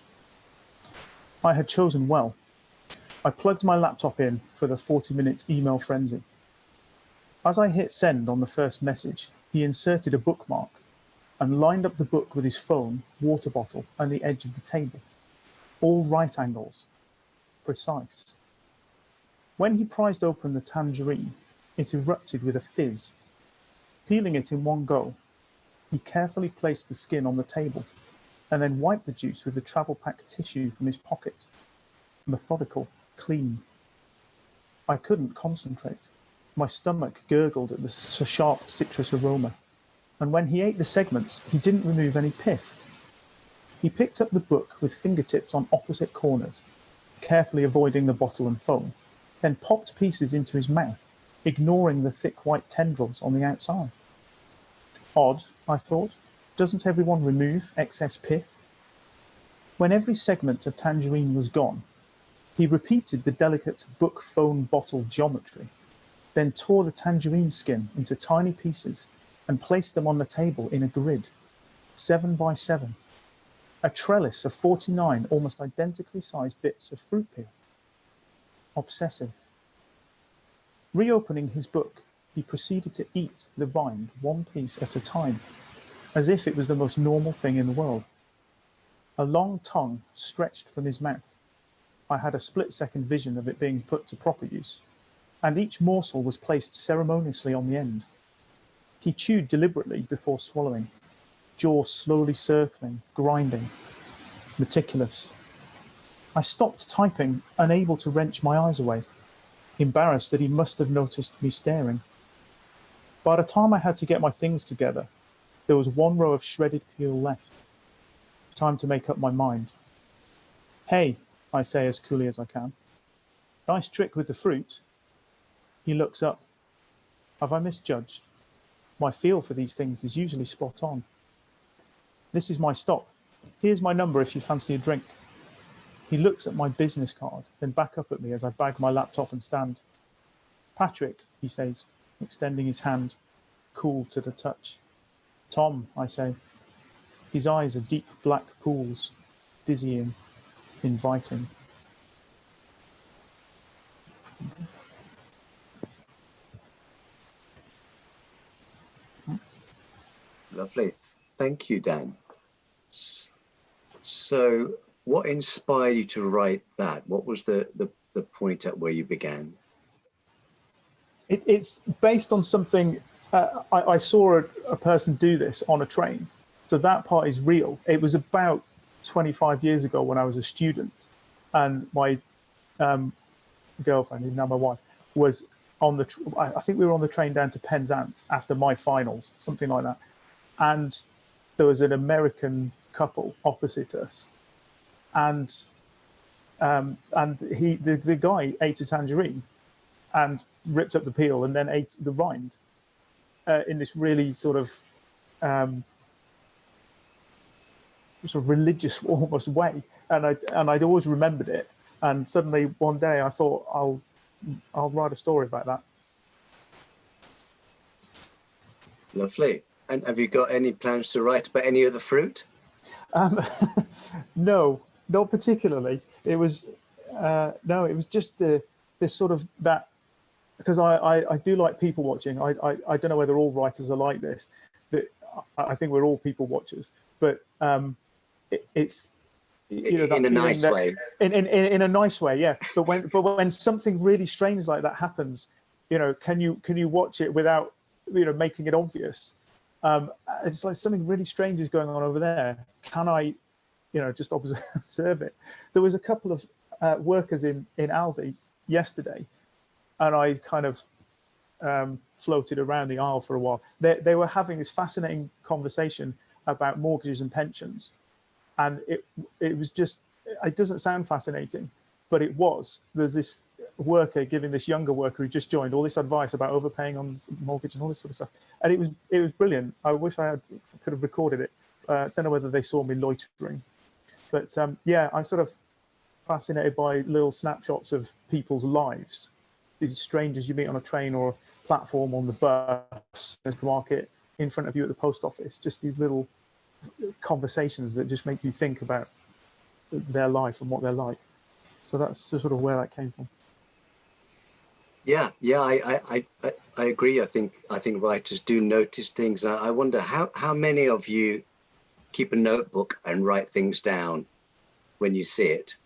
I had chosen well. I plugged my laptop in for the 40-minute email frenzy. As I hit send on the first message, he inserted a bookmark and lined up the book with his phone, water bottle, and the edge of the table. All right angles. Precise. When he prized open the tangerine, it erupted with a fizz. Peeling it in one go, he carefully placed the skin on the table and then wiped the juice with the travel pack tissue from his pocket. Methodical. Clean. I couldn't concentrate. My stomach gurgled at the sharp citrus aroma. And when he ate the segments, he didn't remove any pith. He picked up the book with fingertips on opposite corners, carefully avoiding the bottle and foam, then popped pieces into his mouth, ignoring the thick white tendrils on the outside. Odd, I thought. Doesn't everyone remove excess pith? When every segment of tangerine was gone, he repeated the delicate book phone bottle geometry, then tore the tangerine skin into tiny pieces and placed them on the table in a grid, 7 by 7, a trellis of 49 almost identically sized bits of fruit peel. Obsessive. Reopening his book, he proceeded to eat the rind one piece at a time, as if it was the most normal thing in the world. A long tongue stretched from his mouth. I had a split-second vision of it being put to proper use, and each morsel was placed ceremoniously on the end. He chewed deliberately before swallowing, jaw slowly circling, grinding, meticulous. I stopped typing, unable to wrench my eyes away, embarrassed that he must have noticed me staring. By the time I had to get my things together, there was one row of shredded peel left. Time to make up my mind. Hey, I say as coolly as I can. Nice trick with the fruit. He looks up. Have I misjudged? My feel for these things is usually spot on. This is my stop. Here's my number if you fancy a drink. He looks at my business card, then back up at me as I bag my laptop and stand. Patrick, he says, extending his hand, cool to the touch. Tom, I say. His eyes are deep black pools, dizzying, inviting. Thanks. Lovely. Thank you, Dan. So what inspired you to write that? What was the point at where you began? It's based on something, I saw a person do this on a train. So that part is real. It was about 25 years ago when I was a student, and my girlfriend, who's now my wife, was on the, I think we were on the train down to Penzance after my finals, something like that. And there was an American couple opposite us. And the guy ate a tangerine and ripped up the peel and then ate the rind in this really sort of religious almost way, and I'd always remembered it. And suddenly one day I thought I'll write a story about that. Lovely. And have you got any plans to write about any other fruit? No, not particularly. It was no, it was just this sort of that, because I do like people watching. I don't know whether all writers are like this. That I think we're all people watchers, but it's, you know, that in a nice way. In a nice way, yeah. But when something really strange like that happens, you know, can you watch it without, you know, making it obvious? It's like something really strange is going on over there. Can I, you know, just observe it? There was a couple of workers in Aldi yesterday, and I kind of floated around the aisle for a while. They were having this fascinating conversation about mortgages and pensions, and it was just, it doesn't sound fascinating, but it was. There's this worker giving this younger worker who just joined all this advice about overpaying on mortgage and all this sort of stuff, and it was brilliant. I wish I could have recorded it. I don't know whether they saw me loitering, but yeah, I'm sort of fascinated by little snapshots of people's lives. These strangers you meet on a train or a platform, on the bus, at the market, in front of you at the post office. Just these little conversations that just make you think about their life and what they're like. So that's sort of where that came from. Yeah, I agree. I think writers do notice things. I wonder how many of you keep a notebook and write things down when you see it.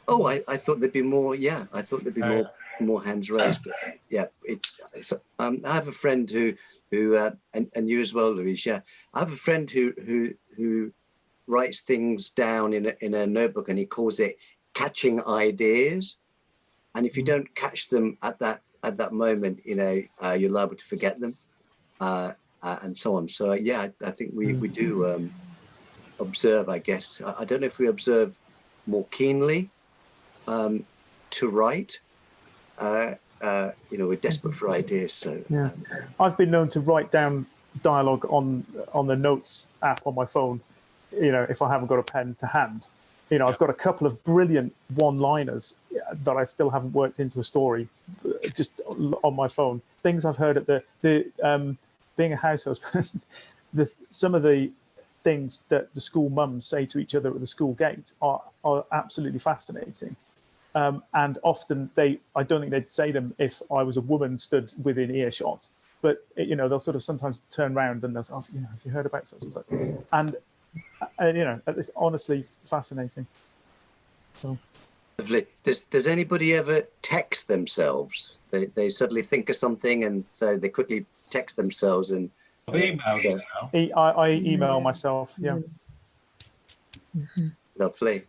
Oh, I thought there'd be more. Yeah, I thought there'd be more hands raised. But yeah, it's I have a friend who and you as well, Louise. Yeah, I have a friend who writes things down in a notebook, and he calls it catching ideas. And if you don't catch them at that moment, you know, you're liable to forget them, and so on. So yeah, I think we do observe, I guess. I don't know if we observe more keenly to write. You know, we're desperate for ideas, so yeah. I've been known to write down dialogue on the notes app on my phone, you know, if I haven't got a pen to hand. You know, I've got a couple of brilliant one-liners that I still haven't worked into a story, just on my phone. Things I've heard at the being a house husband, some of the things that the school mums say to each other at the school gate are absolutely fascinating. And often I don't think they'd say them if I was a woman stood within earshot. But you know, they'll sort of sometimes turn around and they'll say, oh, you know, have you heard about such and such? And you know, it's honestly fascinating. So. Lovely. Does anybody ever text themselves? They suddenly think of something, and so they quickly text themselves. And I've emailed you now. I email myself. Yeah. Lovely.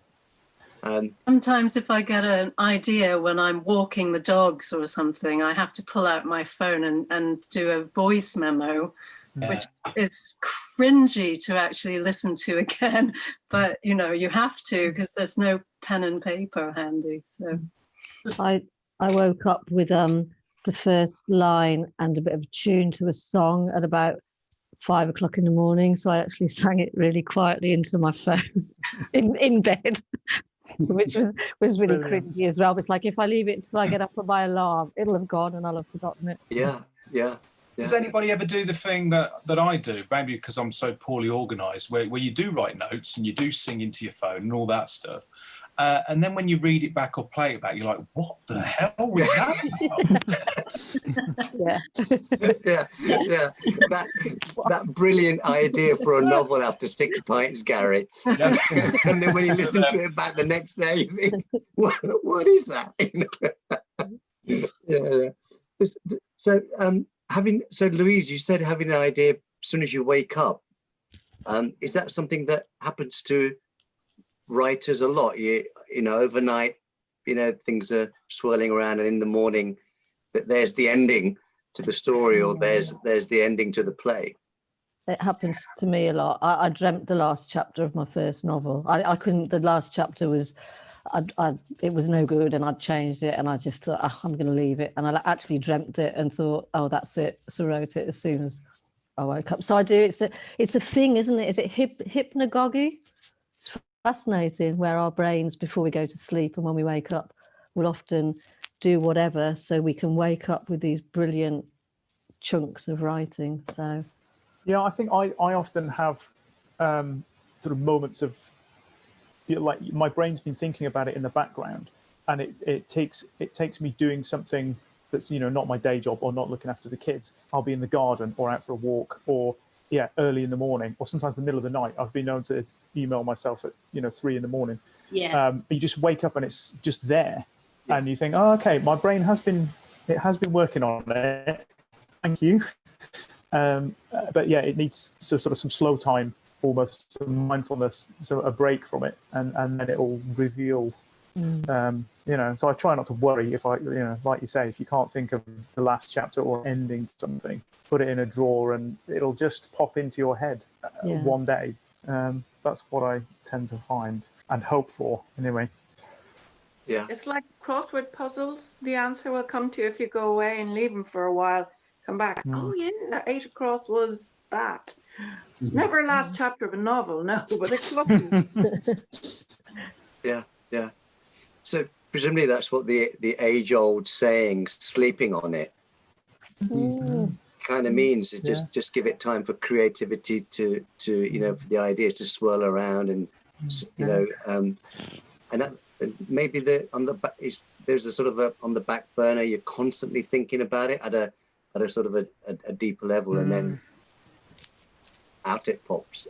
Sometimes if I get an idea when I'm walking the dogs or something, I have to pull out my phone and do a voice memo, which is cringy to actually listen to again. But, you know, you have to, because there's no pen and paper handy. So I woke up with the first line and a bit of a tune to a song at about 5 o'clock in the morning. So I actually sang it really quietly into my phone in bed. Which was really cringy as well. But it's like, if I leave it until I get up for my alarm, it'll have gone and I'll have forgotten it. Yeah. Does anybody ever do the thing that I do, maybe because I'm so poorly organised, where you do write notes and you do sing into your phone and all that stuff, and then when you read it back or play it back, you're like, what the hell was that about? That brilliant idea for a novel after 6 pints, Gary. Yeah. And then when you listen to it back the next day, you think, what is that? Yeah. So Louise, you said having an idea as soon as you wake up. Is that something that happens to writers a lot? You know, overnight, you know, things are swirling around, and in the morning that there's the ending to the story, or there's the ending to the play. It happens to me a lot. I dreamt the last chapter of my first novel. I couldn't. The last chapter was, it was no good, and I'd changed it, and I just thought, oh, I'm going to leave it. And I actually dreamt it and thought, oh, that's it. So wrote it as soon as I woke up. So I do. It's a thing, isn't it? Is it hypnagogy? It's fascinating where our brains, before we go to sleep and when we wake up, will often do whatever so we can wake up with these brilliant chunks of writing. So. Yeah, I think I often have sort of moments of, you know, like my brain's been thinking about it in the background, and it takes me doing something that's, you know, not my day job or not looking after the kids. I'll be in the garden or out for a walk, or early in the morning, or sometimes the middle of the night. I've been known to email myself at 3 in the morning. Yeah. You just wake up and it's just there, and you think, oh, okay, my brain has been working on it. Thank you. But yeah, it needs sort of some slow time, almost some mindfulness, so a break from it, and then it will reveal. So I try not to worry if like you say, if you can't think of the last chapter or ending to something, put it in a drawer and it'll just pop into your head one day. That's what I tend to find and hope for, anyway. Yeah, it's like crossword puzzles. The answer will come to you if you go away and leave them for a while. Come back. Oh yeah, 8 across was that. Never a last chapter of a novel, no, but it's lovely. Yeah. So presumably that's what the age-old saying, sleeping on it, kind of means. It just give it time for creativity to for the ideas to swirl around, and and that, maybe there's a sort of on the back burner. You're constantly thinking about it at a sort of a deeper level, and then out it pops.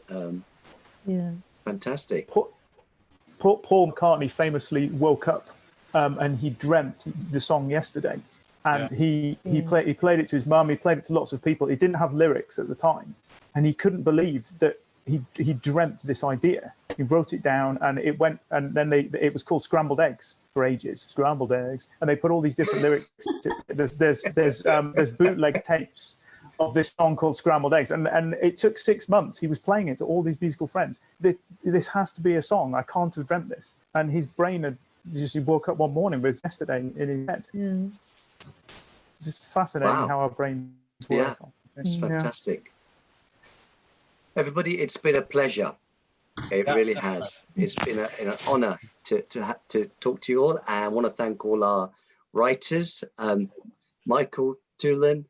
Fantastic. Paul McCartney famously woke up and he dreamt the song yesterday, and he played it to his mum. He played it to lots of people. He didn't have lyrics at the time, and he couldn't believe that he dreamt this idea. He wrote it down, and it went, and then it was called Scrambled Eggs for ages. Scrambled Eggs, and they put all these different lyrics. There's bootleg tapes of this song called Scrambled Eggs, and it took 6 months. He was playing it to all these musical friends. This has to be a song. I can't have dreamt this. And his brain had he woke up one morning with yesterday in his head. Yeah. It's just fascinating how our brains work. Yeah, it's fantastic. Everybody, it's been a pleasure. It really has. It's been an honour to talk to you all. And I want to thank all our writers, Michael Toolan,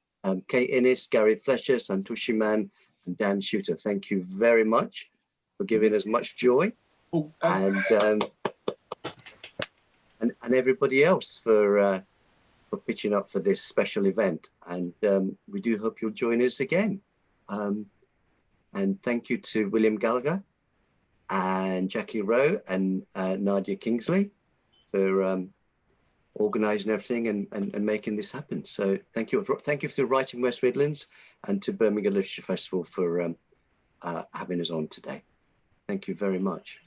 Kate Innes, Gary Fletcher, Santoshi Man, and Dan Shooter. Thank you very much for giving us much joy, and everybody else for pitching up for this special event. And we do hope you'll join us again. And thank you to William Gallagher and Jackie Rowe and Nadia Kingsley for organising everything and making this happen. So thank you to Writing West Midlands and to Birmingham Literature Festival for having us on today. Thank you very much.